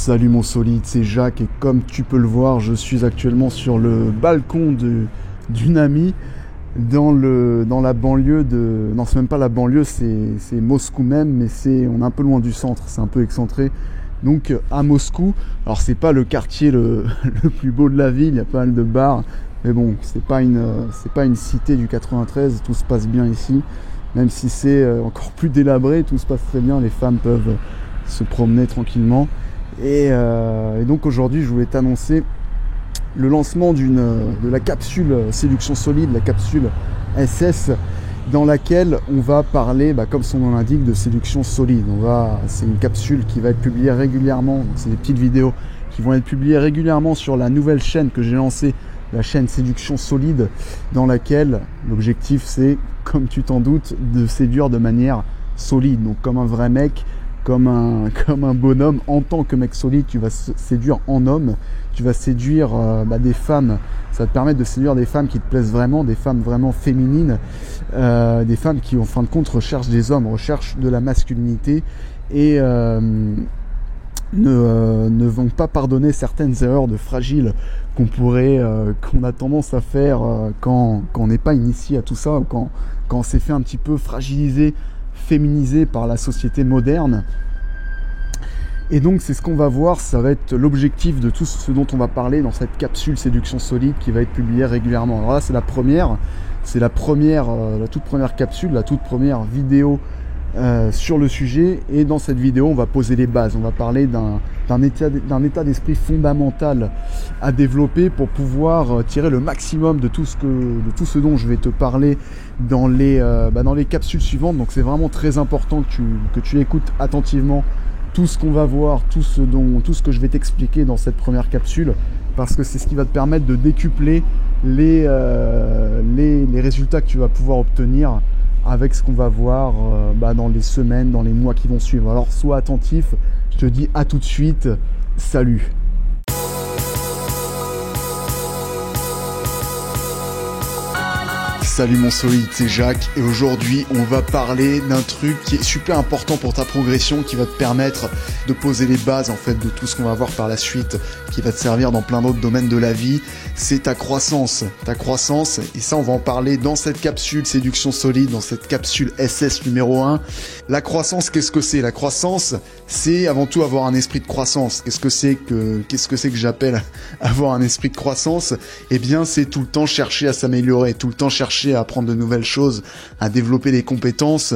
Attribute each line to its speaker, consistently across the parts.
Speaker 1: Salut mon solide, c'est Jacques et comme tu peux le voir, je suis actuellement sur le balcon d'une amie dans la banlieue de... Non, c'est même pas la banlieue, c'est Moscou même, mais on est un peu loin du centre, c'est un peu excentré. Donc à Moscou, alors c'est pas le quartier le plus beau de la ville, il y a pas mal de bars, mais bon, c'est pas une cité du 93, tout se passe bien ici, même si c'est encore plus délabré, tout se passe très bien, les femmes peuvent se promener tranquillement. Et donc aujourd'hui je voulais t'annoncer le lancement de la capsule séduction solide, la capsule SS, dans laquelle on va parler, comme son nom l'indique, de séduction solide. C'est une capsule qui va être publiée régulièrement, donc c'est des petites vidéos qui vont être publiées régulièrement sur la nouvelle chaîne que j'ai lancée, la chaîne séduction solide, dans laquelle l'objectif c'est, comme tu t'en doutes, de séduire de manière solide, donc comme un vrai mec, comme un bonhomme. En tant que mec solide, tu vas séduire en homme, tu vas séduire des femmes, ça va te permettre de séduire des femmes qui te plaisent vraiment, des femmes vraiment féminines, des femmes qui en fin de compte recherchent des hommes, recherchent de la masculinité et ne vont pas pardonner certaines erreurs de fragiles qu'on a tendance à faire quand on n'est pas initié à tout ça, ou quand on s'est fait un petit peu fragiliser, féminisé par la société moderne. Et donc c'est ce qu'on va voir, ça va être l'objectif de tout ce dont on va parler dans cette capsule séduction solide qui va être publiée régulièrement. Alors là c'est la toute première capsule, la toute première vidéo sur le sujet, et dans cette vidéo on va poser les bases, on va parler d'un état d'esprit fondamental à développer pour pouvoir tirer le maximum de tout ce dont je vais te parler dans les capsules suivantes. Donc c'est vraiment très important que tu écoutes attentivement tout ce qu'on va voir, tout ce que je vais t'expliquer dans cette première capsule, parce que c'est ce qui va te permettre de décupler les résultats que tu vas pouvoir obtenir avec ce qu'on va voir dans les semaines, dans les mois qui vont suivre. Alors sois attentif, je te dis à tout de suite, salut. Salut mon solide, c'est Jacques et aujourd'hui on va parler d'un truc qui est super important pour ta progression, qui va te permettre de poser les bases en fait de tout ce qu'on va voir par la suite, qui va te servir dans plein d'autres domaines de la vie. C'est ta croissance, et ça on va en parler dans cette capsule séduction solide, dans cette capsule SS numéro 1. La croissance, qu'est-ce que c'est? La croissance, c'est avant tout avoir un esprit de croissance. Qu'est-ce que c'est que j'appelle avoir un esprit de croissance? Eh bien c'est tout le temps chercher à s'améliorer, tout le temps chercher à apprendre de nouvelles choses, à développer des compétences,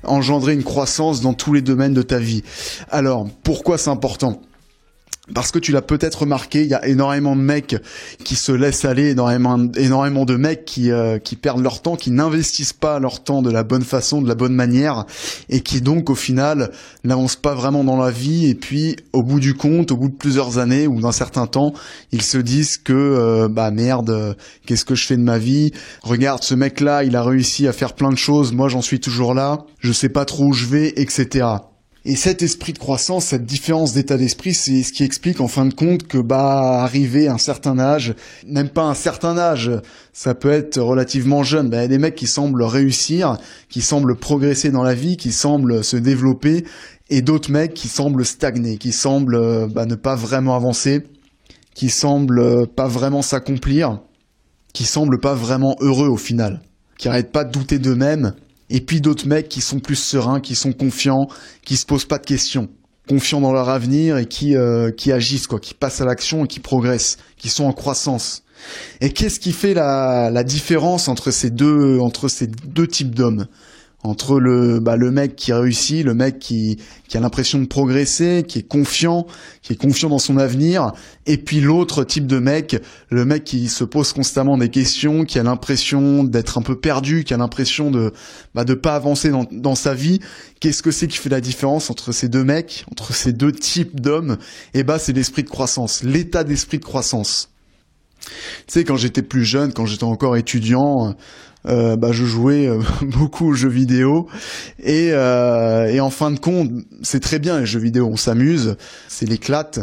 Speaker 1: engendrer une croissance dans tous les domaines de ta vie. Alors, pourquoi c'est important ? Parce que tu l'as peut-être remarqué, il y a énormément de mecs qui se laissent aller, énormément de mecs qui perdent leur temps, qui n'investissent pas leur temps de la bonne façon, de la bonne manière, et qui donc au final n'avancent pas vraiment dans la vie. Et puis au bout du compte, au bout de plusieurs années ou d'un certain temps, ils se disent que merde, qu'est-ce que je fais de ma vie ? Regarde, ce mec-là, il a réussi à faire plein de choses, moi j'en suis toujours là, je sais pas trop où je vais, etc. Et cet esprit de croissance, cette différence d'état d'esprit, c'est ce qui explique en fin de compte que arrivé à un certain âge, même pas un certain âge, ça peut être relativement jeune, il y a des mecs qui semblent réussir, qui semblent progresser dans la vie, qui semblent se développer, et d'autres mecs qui semblent stagner, qui semblent ne pas vraiment avancer, qui semblent pas vraiment s'accomplir, qui semblent pas vraiment heureux au final, qui arrêtent pas de douter d'eux-mêmes. Et puis d'autres mecs qui sont plus sereins, qui sont confiants, qui se posent pas de questions, confiants dans leur avenir et qui agissent, qui passent à l'action et qui progressent, qui sont en croissance. Et qu'est-ce qui fait la différence entre ces deux types d'hommes ? Entre le mec qui réussit, le mec qui a l'impression de progresser, qui est confiant dans son avenir, et puis l'autre type de mec, le mec qui se pose constamment des questions, qui a l'impression d'être un peu perdu, qui a l'impression de pas avancer dans sa vie. Qu'est-ce que c'est qui fait la différence entre ces deux mecs, entre ces deux types d'hommes ? C'est l'esprit de croissance, l'état d'esprit de croissance. Tu sais, quand j'étais plus jeune, quand j'étais encore étudiant, je jouais beaucoup aux jeux vidéo et en fin de compte, c'est très bien les jeux vidéo, on s'amuse, c'est l'éclate,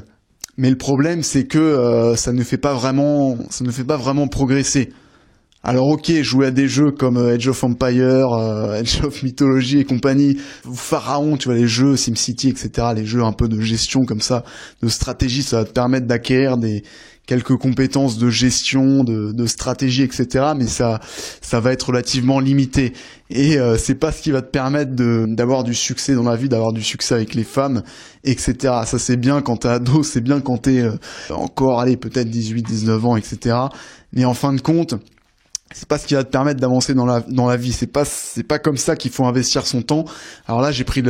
Speaker 1: mais le problème c'est que ça ne fait pas vraiment progresser. Alors ok, jouer à des jeux comme Age of Empire, Age of Mythology et compagnie, ou Pharaon, tu vois, les jeux SimCity, etc., les jeux un peu de gestion comme ça, de stratégie, ça va te permettre d'acquérir quelques compétences de gestion, de stratégie, etc., mais ça va être relativement limité. Et c'est pas ce qui va te permettre d'avoir du succès dans la vie, d'avoir du succès avec les femmes, etc. Ça c'est bien quand t'es ado, c'est bien quand t'es encore, allez, peut-être 18, 19 ans, etc. Mais en fin de compte, c'est pas ce qui va te permettre d'avancer dans la vie. C'est pas comme ça qu'il faut investir son temps. Alors là, j'ai pris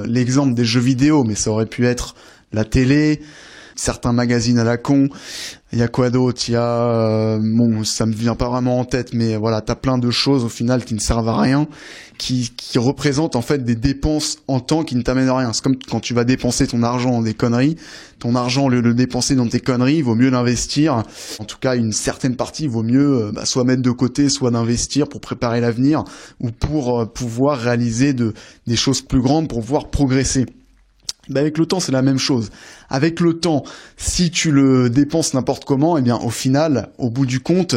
Speaker 1: l'exemple des jeux vidéo, mais ça aurait pu être la télé, certains magazines à la con. Il y a quoi d'autre? Il y a bon, ça me vient pas vraiment en tête, mais voilà, t'as plein de choses au final qui ne servent à rien, qui représentent en fait des dépenses en temps qui ne t'amènent à rien. C'est comme quand tu vas dépenser ton argent dans des conneries. Ton argent, au lieu de le dépenser dans tes conneries, il vaut mieux l'investir. En tout cas, une certaine partie, il vaut mieux soit mettre de côté, soit d'investir pour préparer l'avenir, ou pour pouvoir réaliser des choses plus grandes, pour pouvoir progresser. Avec le temps, c'est la même chose. Avec le temps, si tu le dépenses n'importe comment, eh bien, au final, au bout du compte,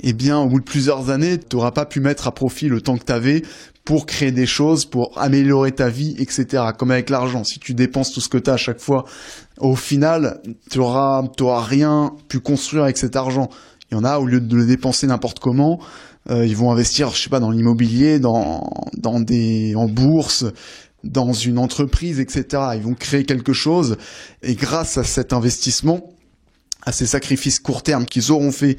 Speaker 1: eh bien, au bout de plusieurs années, tu n'auras pas pu mettre à profit le temps que tu avais pour créer des choses, pour améliorer ta vie, etc. Comme avec l'argent. Si tu dépenses tout ce que tu as à chaque fois, au final, tu auras rien pu construire avec cet argent. Il y en a, au lieu de le dépenser n'importe comment, ils vont investir, je sais pas, dans l'immobilier, en bourse, dans une entreprise, etc. Ils vont créer quelque chose et grâce à cet investissement, à ces sacrifices court terme qu'ils auront fait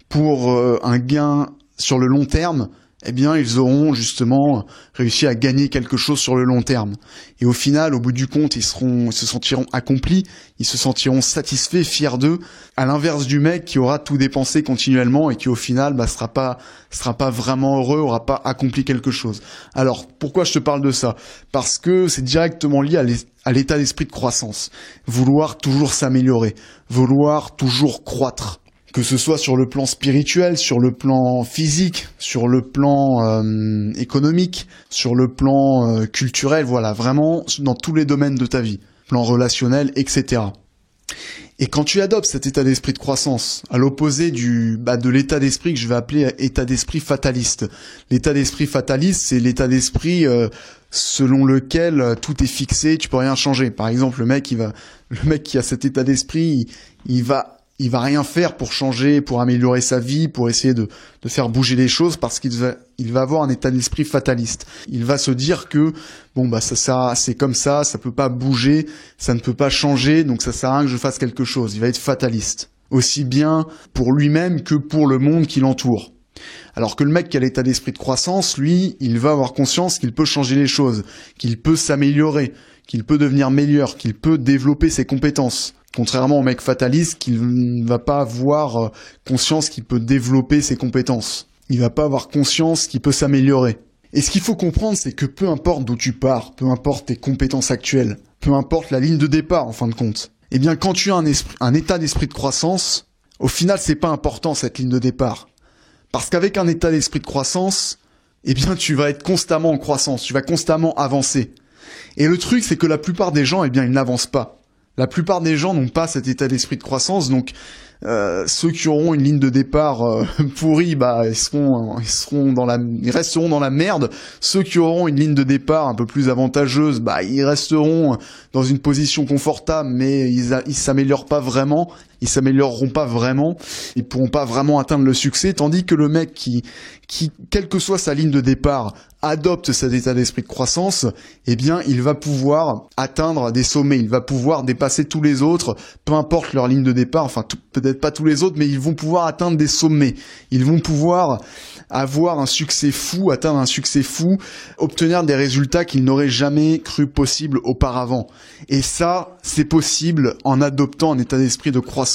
Speaker 1: pour un gain sur le long terme, eh bien, ils auront justement réussi à gagner quelque chose sur le long terme. Et au final, au bout du compte, ils se sentiront accomplis, ils se sentiront satisfaits, fiers d'eux, à l'inverse du mec qui aura tout dépensé continuellement et qui au final, sera pas vraiment heureux, aura pas accompli quelque chose. Alors, pourquoi je te parle de ça? Parce que c'est directement lié à l'état d'esprit de croissance. Vouloir toujours s'améliorer, vouloir toujours croître. Que ce soit sur le plan spirituel, sur le plan physique, sur le plan économique, sur le plan culturel, voilà, vraiment dans tous les domaines de ta vie, plan relationnel, etc. Et quand tu adoptes cet état d'esprit de croissance, à l'opposé de l'état d'esprit que je vais appeler état d'esprit fataliste. L'état d'esprit fataliste, c'est l'état d'esprit selon lequel tout est fixé, tu peux rien changer. Par exemple, le mec qui a cet état d'esprit, il va rien faire pour changer, pour améliorer sa vie, pour essayer de faire bouger les choses parce qu'il va avoir un état d'esprit fataliste. Il va se dire que ça c'est comme ça peut pas bouger, ça ne peut pas changer, donc ça sert à rien que je fasse quelque chose. Il va être fataliste, aussi bien pour lui-même que pour le monde qui l'entoure. Alors que le mec qui a l'état d'esprit de croissance, lui, il va avoir conscience qu'il peut changer les choses, qu'il peut s'améliorer, qu'il peut devenir meilleur, qu'il peut développer ses compétences. Contrairement au mec fataliste qui ne va pas avoir conscience qu'il peut développer ses compétences. Il va pas avoir conscience qu'il peut s'améliorer. Et ce qu'il faut comprendre, c'est que peu importe d'où tu pars, peu importe tes compétences actuelles, peu importe la ligne de départ en fin de compte, eh bien quand tu as un état d'esprit de croissance, au final c'est pas important cette ligne de départ. Parce qu'avec un état d'esprit de croissance, eh bien tu vas être constamment en croissance, tu vas constamment avancer. Et le truc c'est que la plupart des gens, eh bien ils n'avancent pas. La plupart des gens n'ont pas cet état d'esprit de croissance, donc ceux qui auront une ligne de départ pourrie, ils resteront dans la merde. Ceux qui auront une ligne de départ un peu plus avantageuse, ils resteront dans une position confortable, mais ils s'améliorent pas vraiment. Ils s'amélioreront pas vraiment, ils pourront pas vraiment atteindre le succès, tandis que le mec qui, quelle que soit sa ligne de départ, adopte cet état d'esprit de croissance, eh bien, il va pouvoir atteindre des sommets, il va pouvoir dépasser tous les autres, peu importe leur ligne de départ, peut-être pas tous les autres, mais ils vont pouvoir atteindre des sommets. Ils vont pouvoir avoir un succès fou, atteindre un succès fou, obtenir des résultats qu'ils n'auraient jamais cru possible auparavant. Et ça, c'est possible en adoptant un état d'esprit de croissance.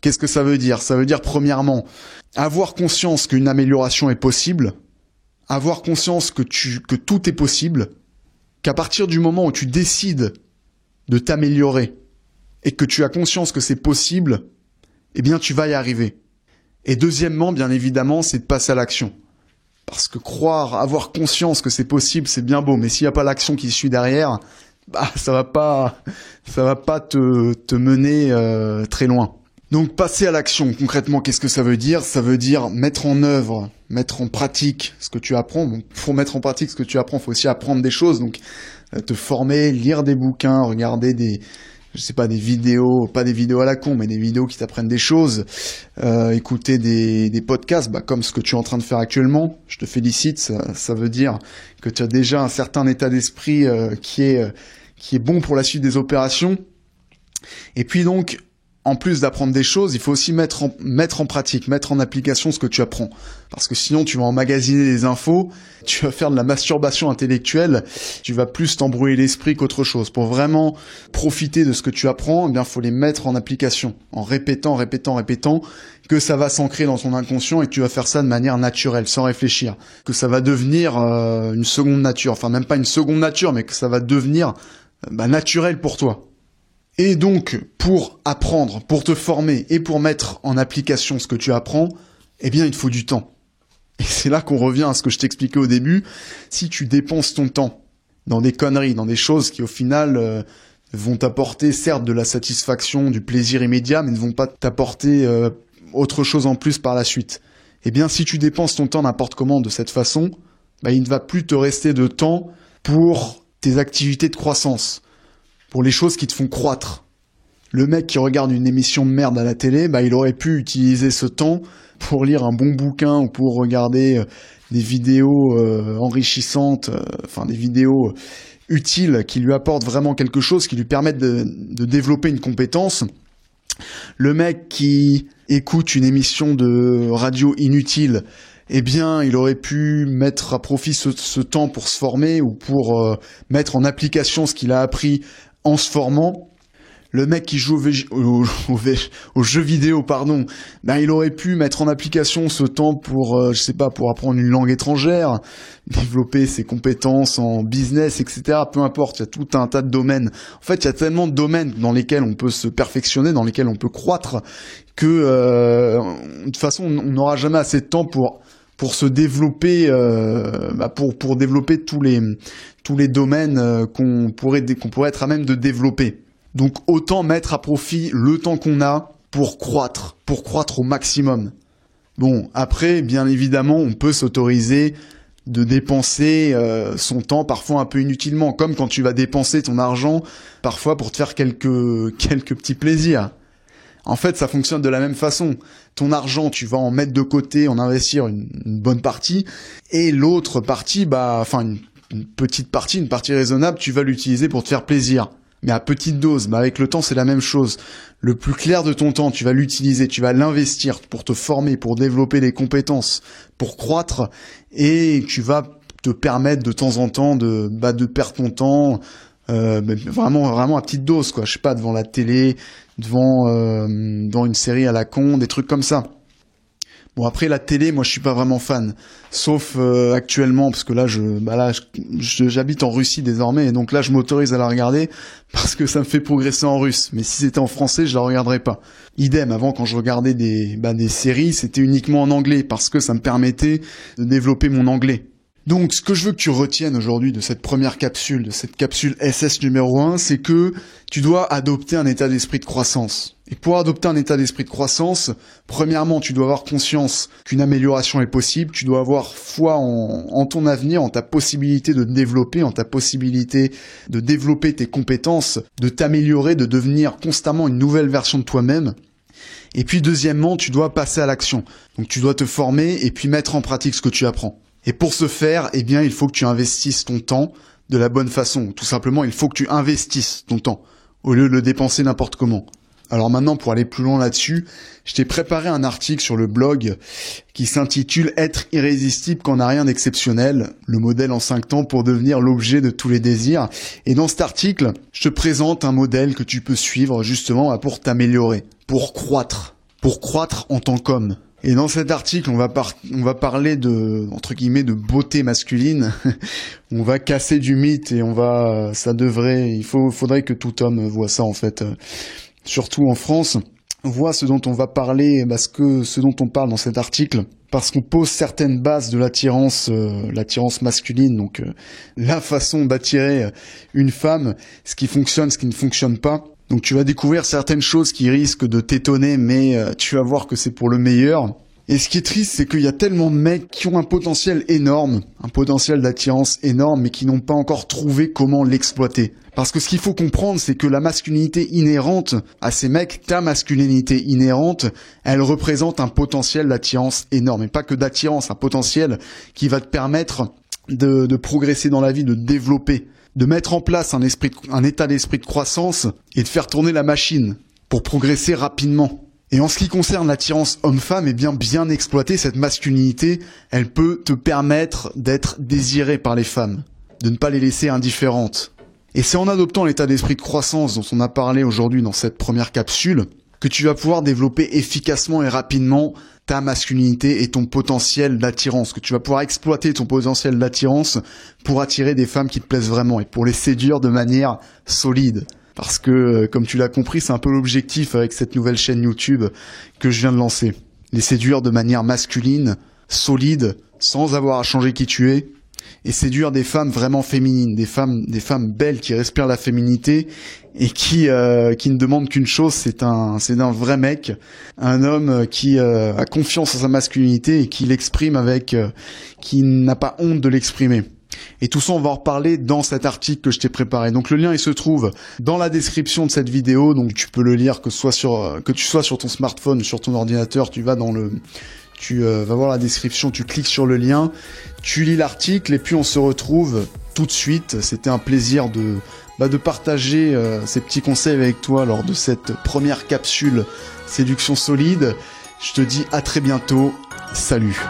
Speaker 1: Qu'est-ce que ça veut dire? Ça veut dire, premièrement, avoir conscience qu'une amélioration est possible, avoir conscience que tout est possible, qu'à partir du moment où tu décides de t'améliorer et que tu as conscience que c'est possible, eh bien, tu vas y arriver. Et deuxièmement, bien évidemment, c'est de passer à l'action. Parce que avoir conscience que c'est possible, c'est bien beau, mais s'il n'y a pas l'action qui suit derrière, ça va pas te mener très loin. Donc passer à l'action, concrètement, qu'est-ce que ça veut dire? Ça veut dire mettre en œuvre, mettre en pratique ce que tu apprends. Bon, pour mettre en pratique ce que tu apprends, il faut aussi apprendre des choses, donc te former, lire des bouquins, regarder des vidéos, pas des vidéos à la con, mais des vidéos qui t'apprennent des choses, écouter des podcasts, comme ce que tu es en train de faire actuellement. Je te félicite, ça veut dire que tu as déjà un certain état d'esprit qui est bon pour la suite des opérations. Et puis donc, en plus d'apprendre des choses, il faut aussi mettre en pratique, mettre en application ce que tu apprends. Parce que sinon, tu vas emmagasiner des infos, tu vas faire de la masturbation intellectuelle, tu vas plus t'embrouiller l'esprit qu'autre chose. Pour vraiment profiter de ce que tu apprends, eh bien, faut les mettre en application, en répétant, que ça va s'ancrer dans ton inconscient et que tu vas faire ça de manière naturelle, sans réfléchir. Que ça va devenir une seconde nature. Enfin, même pas une seconde nature, mais que ça va devenir naturel pour toi. Et donc, pour apprendre, pour te former et pour mettre en application ce que tu apprends, eh bien, il te faut du temps. Et c'est là qu'on revient à ce que je t'expliquais au début. Si tu dépenses ton temps dans des conneries, dans des choses qui, au final, vont t'apporter, certes, de la satisfaction, du plaisir immédiat, mais ne vont pas t'apporter autre chose en plus par la suite. Eh bien, si tu dépenses ton temps n'importe comment de cette façon, il ne va plus te rester de temps pour tes activités de croissance, pour les choses qui te font croître. Le mec qui regarde une émission de merde à la télé, il aurait pu utiliser ce temps pour lire un bon bouquin ou pour regarder des vidéos enrichissantes, des vidéos utiles qui lui apportent vraiment quelque chose, qui lui permettent de développer une compétence. Le mec qui écoute une émission de radio inutile, eh bien, il aurait pu mettre à profit ce temps pour se former ou pour mettre en application ce qu'il a appris en se formant. Le mec qui joue aux jeux vidéo, il aurait pu mettre en application ce temps pour, pour apprendre une langue étrangère, développer ses compétences en business, etc. Peu importe, il y a tout un tas de domaines. En fait, il y a tellement de domaines dans lesquels on peut se perfectionner, dans lesquels on peut croître, que de toute façon, on n'aura jamais assez de temps pour se développer, pour développer tous les domaines qu'on pourrait être à même de développer. Donc autant mettre à profit le temps qu'on a pour croître au maximum. Bon, après, bien évidemment, on peut s'autoriser de dépenser son temps parfois un peu inutilement, comme quand tu vas dépenser ton argent parfois pour te faire quelques petits plaisirs. En fait, ça fonctionne de la même façon. Ton argent, tu vas en mettre de côté, en investir une bonne partie, et l'autre partie, une petite partie, une partie raisonnable, tu vas l'utiliser pour te faire plaisir. Mais à petite dose, avec le temps, c'est la même chose. Le plus clair de ton temps, tu vas l'utiliser, tu vas l'investir pour te former, pour développer des compétences, pour croître, et tu vas te permettre de temps en temps de perdre ton temps, vraiment à petite dose, quoi. Je sais pas, devant la télé, devant une série à la con, des trucs comme ça. Bon, après la télé, moi je suis pas vraiment fan, sauf actuellement, parce que là j'habite en Russie désormais, et donc là je m'autorise à la regarder parce que ça me fait progresser en russe. Mais si c'était en français, je la regarderais pas. Idem, avant, quand je regardais des séries, c'était uniquement en anglais parce que ça me permettait de développer mon anglais. Donc, ce que je veux que tu retiennes aujourd'hui de cette première capsule, de cette capsule SS numéro 1, c'est que tu dois adopter un état d'esprit de croissance. Et pour adopter un état d'esprit de croissance, premièrement, tu dois avoir conscience qu'une amélioration est possible, tu dois avoir foi en ton avenir, en ta possibilité de te développer, en ta possibilité de développer tes compétences, de t'améliorer, de devenir constamment une nouvelle version de toi-même. Et puis, deuxièmement, tu dois passer à l'action. Donc, tu dois te former et puis mettre en pratique ce que tu apprends. Et pour ce faire, eh bien, il faut que tu investisses ton temps de la bonne façon. Tout simplement, il faut que tu investisses ton temps au lieu de le dépenser n'importe comment. Alors maintenant, pour aller plus loin là-dessus, je t'ai préparé un article sur le blog qui s'intitule « Être irrésistible quand on n'a rien d'exceptionnel, le modèle en 5 temps pour devenir l'objet de tous les désirs ». Et dans cet article, je te présente un modèle que tu peux suivre justement pour t'améliorer, pour croître en tant qu'homme. Et dans cet article, on va parler de, entre guillemets, de beauté masculine. On va casser du mythe et il faudrait que tout homme voit ça, en fait. Surtout en France, voit ce dont on va parler, ce dont on parle dans cet article. Parce qu'on pose certaines bases de l'attirance masculine, donc la façon d'attirer une femme, ce qui fonctionne, ce qui ne fonctionne pas. Donc tu vas découvrir certaines choses qui risquent de t'étonner, mais tu vas voir que c'est pour le meilleur. Et ce qui est triste, c'est qu'il y a tellement de mecs qui ont un potentiel énorme, un potentiel d'attirance énorme, mais qui n'ont pas encore trouvé comment l'exploiter. Parce que ce qu'il faut comprendre, c'est que la masculinité inhérente à ces mecs, ta masculinité inhérente, elle représente un potentiel d'attirance énorme. Et pas que d'attirance, un potentiel qui va te permettre de progresser dans la vie, de développer, de mettre en place un état d'esprit de croissance et de faire tourner la machine pour progresser rapidement. Et en ce qui concerne l'attirance homme-femme, eh bien exploiter cette masculinité, elle peut te permettre d'être désiré par les femmes, de ne pas les laisser indifférentes. Et c'est en adoptant l'état d'esprit de croissance dont on a parlé aujourd'hui dans cette première capsule que tu vas pouvoir développer efficacement et rapidement ta masculinité et ton potentiel d'attirance, que tu vas pouvoir exploiter ton potentiel d'attirance pour attirer des femmes qui te plaisent vraiment et pour les séduire de manière solide. Parce que, comme tu l'as compris, c'est un peu l'objectif avec cette nouvelle chaîne YouTube que je viens de lancer. Les séduire de manière masculine, solide, sans avoir à changer qui tu es, et séduire des femmes vraiment féminines, des femmes belles qui respirent la féminité et qui ne demandent qu'une chose, c'est un vrai mec, un homme qui a confiance en sa masculinité et qui l'exprime qui n'a pas honte de l'exprimer. Et tout ça, on va en reparler dans cet article que je t'ai préparé. Donc le lien, il se trouve dans la description de cette vidéo. Donc tu peux le lire que tu sois sur ton smartphone, sur ton ordinateur. Tu vas vas voir la description, tu cliques sur le lien, tu lis l'article et puis on se retrouve tout de suite. C'était un plaisir de partager ces petits conseils avec toi lors de cette première capsule séduction solide. Je te dis à très bientôt. Salut.